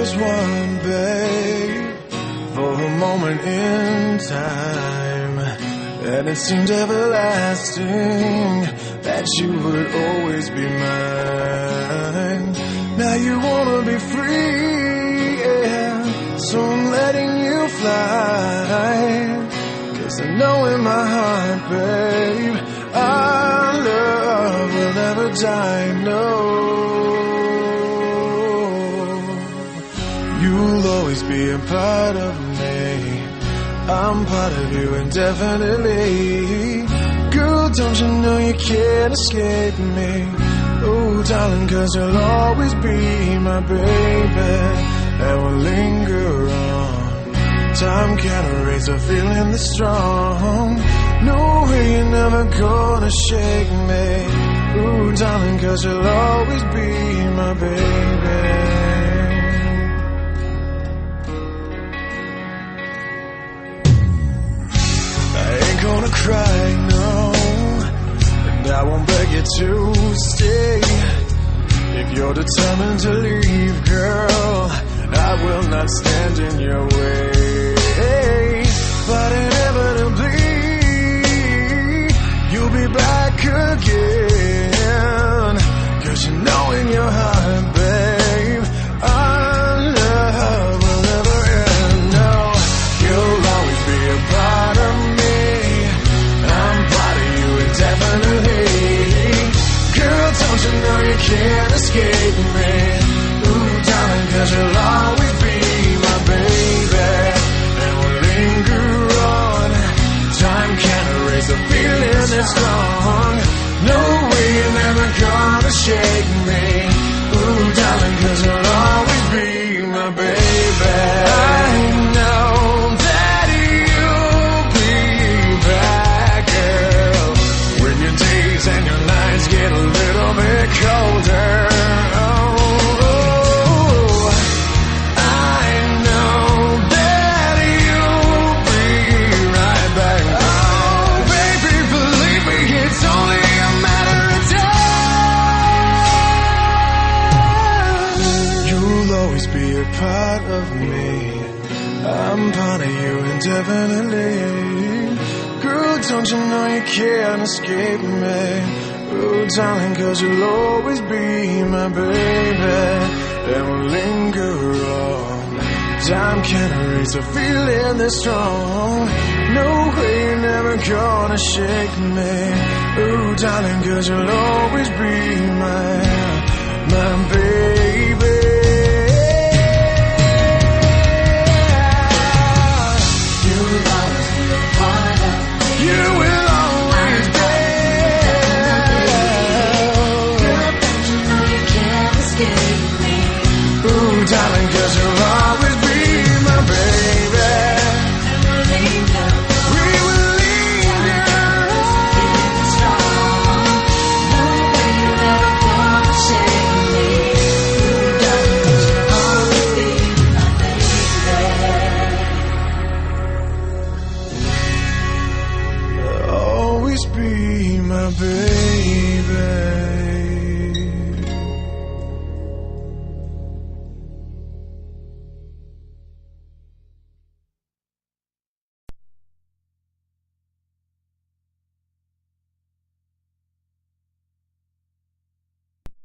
was one, babe, for a moment in time, and it seemed everlasting that you would always be mine. Now you wanna be free, yeah, so I'm letting you fly. 'Cause I know in my heart, babe, our love will never die, no. You'll always be a part of me, I'm part of you indefinitely. Girl, don't you know you can't escape me? Oh, darling, 'cause you'll always be my baby, and we'll linger on. Time can't erase a feeling this strong. No way you're never gonna shake me. Ooh, darling, 'cause you'll always be my baby. Gonna cry, no, and I won't beg you to stay. If you're determined to leave, girl, I will not stand in your way. But inevitably, you'll be back again. 'Cause you know in your heart, babe, our love will never end. No, you'll always be a part of me, definitely. Girl, don't you know you can't escape me? Ooh, darling, 'cause you'll always be my baby, and we'll linger on. Time can't erase a feeling that's strong. No way you're never gonna shake me. Ooh, darling, 'cause you'll always be my baby. I know that you'll be back, girl, when your days and your nights get a little bit colder. Oh, I know that you'll be right back. Oh, baby, believe me, it's only a matter of time. You'll always be a part of me, I'm part of you indefinitely. Girl, don't you know you can't escape me? Oh, darling, 'cause you'll always be my baby, and we'll linger on. Time can't erase a feeling this strong. No way you're never gonna shake me. Oh, darling, 'cause you'll always be my